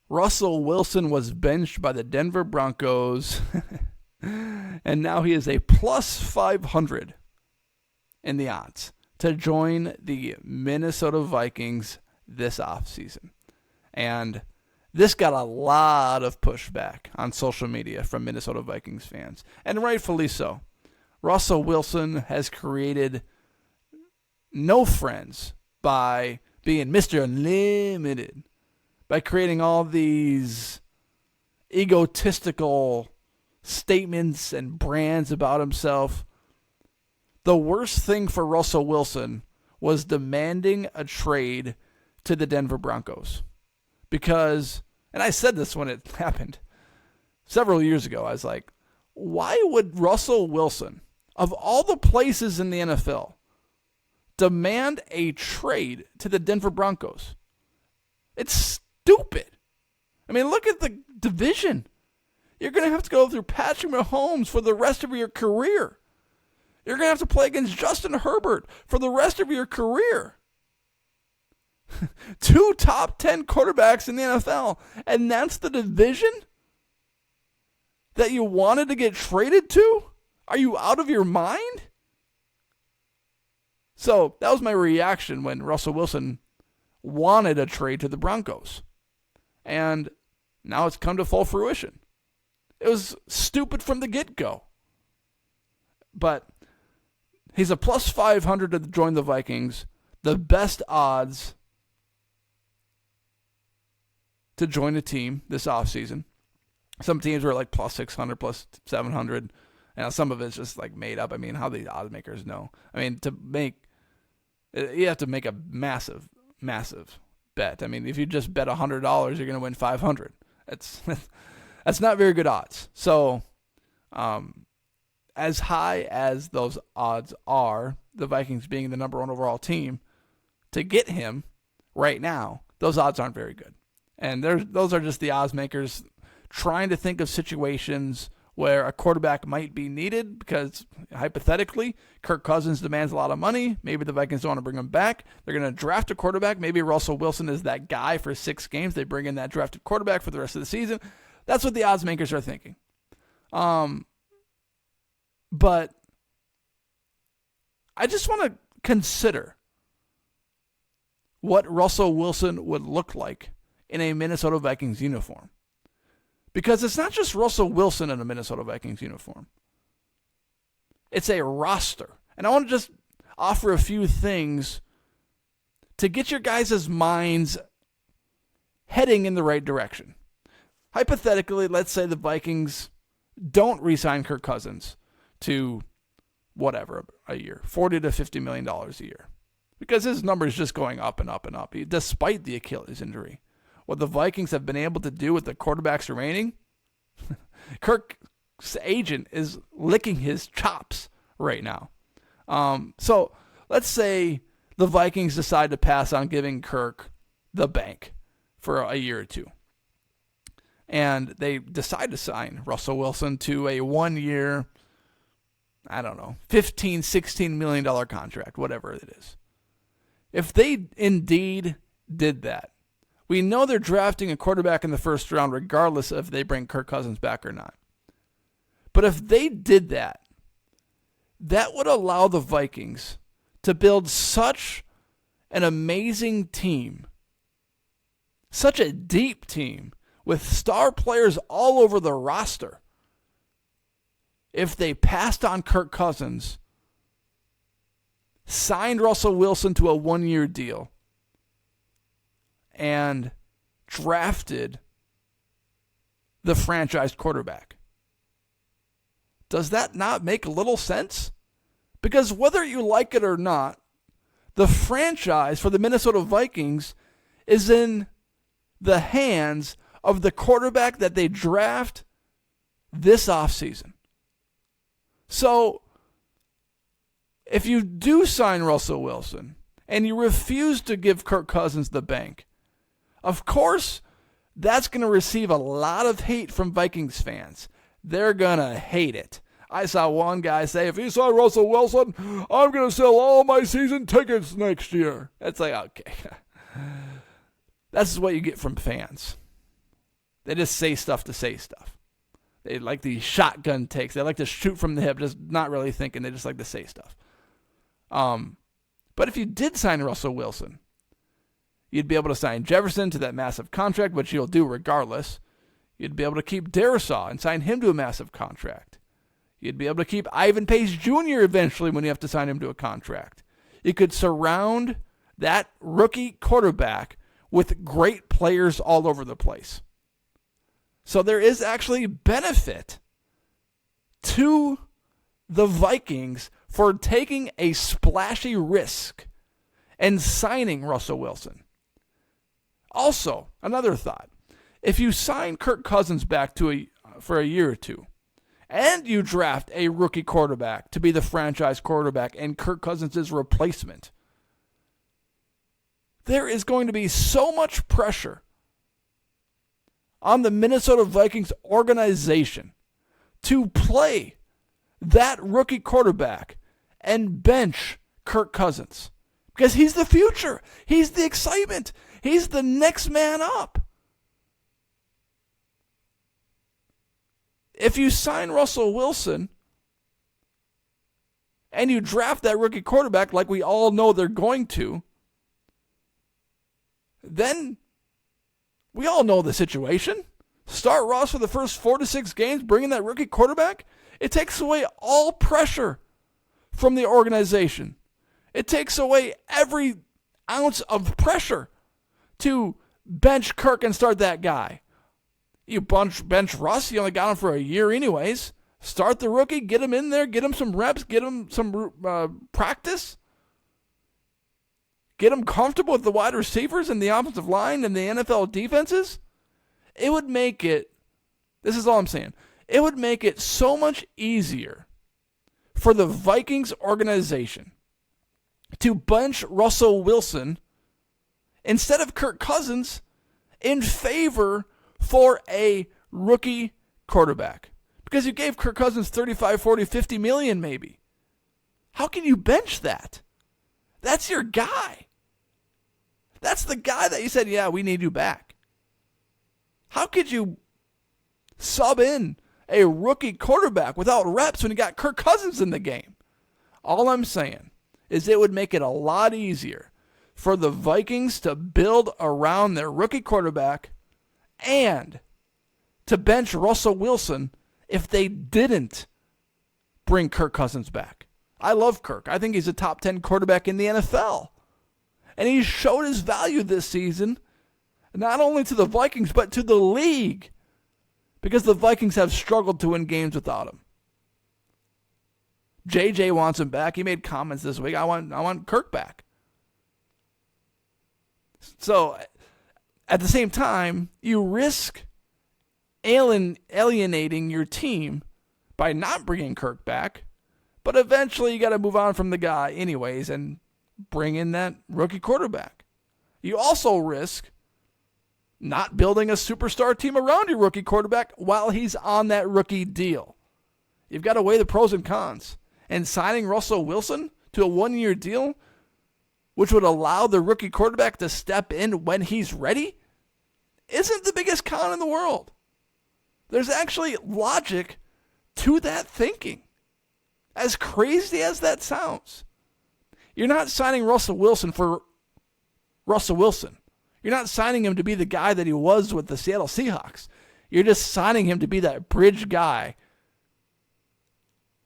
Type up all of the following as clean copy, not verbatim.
Russell Wilson was benched by the Denver Broncos, and now he is a plus 500 in the odds to join the Minnesota Vikings this offseason. And this got a lot of pushback on social media from Minnesota Vikings fans, and rightfully so. Russell Wilson has created no friends by being Mr. Unlimited, by creating all these egotistical statements and brands about himself. The worst thing for Russell Wilson was demanding a trade to the Denver Broncos. Because, and I said this when it happened several years ago, I was like, why would Russell Wilson, of all the places in the NFL, demand a trade to the Denver Broncos? It's stupid. I mean, look at the division. You're going to have to go through Patrick Mahomes for the rest of your career. You're going to have to play against Justin Herbert for the rest of your career. 2 top 10 quarterbacks in the NFL, and that's the division that you wanted to get traded to? Are you out of your mind? So that was my reaction when Russell Wilson wanted a trade to the Broncos. And now it's come to full fruition. It was stupid from the get-go. But he's a plus 500 to join the Vikings. The best odds to join a team this offseason. Some teams were like plus 600, plus 700. And some of it's just like made up. I mean, how the odds makers know? I mean, you have to make a massive, massive bet. I mean, if you just bet $100, you're going to win 500. That's not very good odds. So, as high as those odds are, the Vikings being the number 1 overall team, to get him right now, those odds aren't very good. And those are just the odds makers trying to think of situations where a quarterback might be needed because, hypothetically, Kirk Cousins demands a lot of money. Maybe the Vikings don't want to bring him back. They're going to draft a quarterback. Maybe Russell Wilson is that guy for 6 games. They bring in that drafted quarterback for the rest of the season. That's what the odds makers are thinking. But I just want to consider what Russell Wilson would look like in a Minnesota Vikings uniform. Because it's not just Russell Wilson in a Minnesota Vikings uniform. It's a roster. And I want to just offer a few things to get your guys' minds heading in the right direction. Hypothetically, let's say the Vikings don't re-sign Kirk Cousins to whatever a year, $40 to $50 million a year. Because his number is just going up and up and up, despite the Achilles injury. What the Vikings have been able to do with the quarterbacks remaining, Kirk's agent is licking his chops right now. So let's say the Vikings decide to pass on giving Kirk the bank for a year or two. And they decide to sign Russell Wilson to a 1-year, I don't know, $15, $16 million contract, whatever it is. If they indeed did that, we know they're drafting a quarterback in the first round regardless if they bring Kirk Cousins back or not. But if they did that, that would allow the Vikings to build such an amazing team, such a deep team with star players all over the roster. If they passed on Kirk Cousins, signed Russell Wilson to a 1-year deal, and drafted the franchise quarterback. Does that not make a little sense? Because whether you like it or not, the franchise for the Minnesota Vikings is in the hands of the quarterback that they draft this offseason. So, if you do sign Russell Wilson and you refuse to give Kirk Cousins the bank, of course, that's going to receive a lot of hate from Vikings fans. They're going to hate it. I saw one guy say, if you sign Russell Wilson, I'm going to sell all my season tickets next year. It's like, okay. That's what you get from fans. They just say stuff to say stuff. They like these shotgun takes. They like to shoot from the hip, just not really thinking. They just like to say stuff. But if you did sign Russell Wilson, you'd be able to sign Jefferson to that massive contract, which you'll do regardless. You'd be able to keep Darisaw and sign him to a massive contract. You'd be able to keep Ivan Pace Jr. eventually when you have to sign him to a contract. You could surround that rookie quarterback with great players all over the place. So there is actually benefit to the Vikings for taking a splashy risk and signing Russell Wilson. Also, another thought. If you sign Kirk Cousins back for a year or two, and you draft a rookie quarterback to be the franchise quarterback and Kirk Cousins' replacement, there is going to be so much pressure on the Minnesota Vikings organization to play that rookie quarterback and bench Kirk Cousins. Because he's the future. He's the excitement. He's the next man up. If you sign Russell Wilson and you draft that rookie quarterback like we all know they're going to, then we all know the situation. Start Ross for the first 4 to 6 games, bringing that rookie quarterback. It takes away all pressure from the organization. It takes away every ounce of pressure to bench Kirk and start that guy. You bench Russ, you only got him for a year anyways. Start the rookie, get him in there, get him some reps, get him some practice. Get him comfortable with the wide receivers and the offensive line and the NFL defenses. It would make it, this is all I'm saying, it would make it so much easier for the Vikings organization to bench Russell Wilson instead of Kirk Cousins in favor for a rookie quarterback. Because you gave Kirk Cousins 35, 40, 50 million maybe. How can you bench that? That's your guy. That's the guy that you said, yeah, we need you back. How could you sub in a rookie quarterback without reps when you got Kirk Cousins in the game? All I'm saying is it would make it a lot easier for the Vikings to build around their rookie quarterback and to bench Russell Wilson if they didn't bring Kirk Cousins back. I love Kirk. I think he's a top 10 quarterback in the NFL. And he showed his value this season, not only to the Vikings, but to the league, because the Vikings have struggled to win games without him. JJ wants him back. He made comments this week. I want Kirk back. So, at the same time, you risk alienating your team by not bringing Kirk back, but eventually you got to move on from the guy anyways and bring in that rookie quarterback. You also risk not building a superstar team around your rookie quarterback while he's on that rookie deal. You've got to weigh the pros and cons. And signing Russell Wilson to a 1-year deal, which would allow the rookie quarterback to step in when he's ready, isn't the biggest con in the world. There's actually logic to that thinking. As crazy as that sounds. You're not signing Russell Wilson for Russell Wilson. You're not signing him to be the guy that he was with the Seattle Seahawks. You're just signing him to be that bridge guy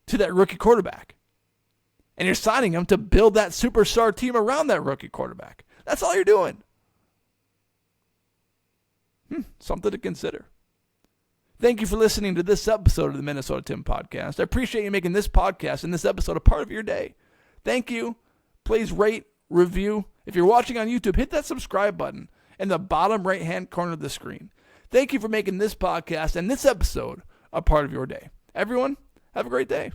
to that rookie quarterback. And you're signing him to build that superstar team around that rookie quarterback. That's all you're doing. Something to consider. Thank you for listening to this episode of the Minnesota Tim Podcast. I appreciate you making this podcast and this episode a part of your day. Thank you. Please rate, review. If you're watching on YouTube, hit that subscribe button in the bottom right-hand corner of the screen. Thank you for making this podcast and this episode a part of your day. Everyone, have a great day.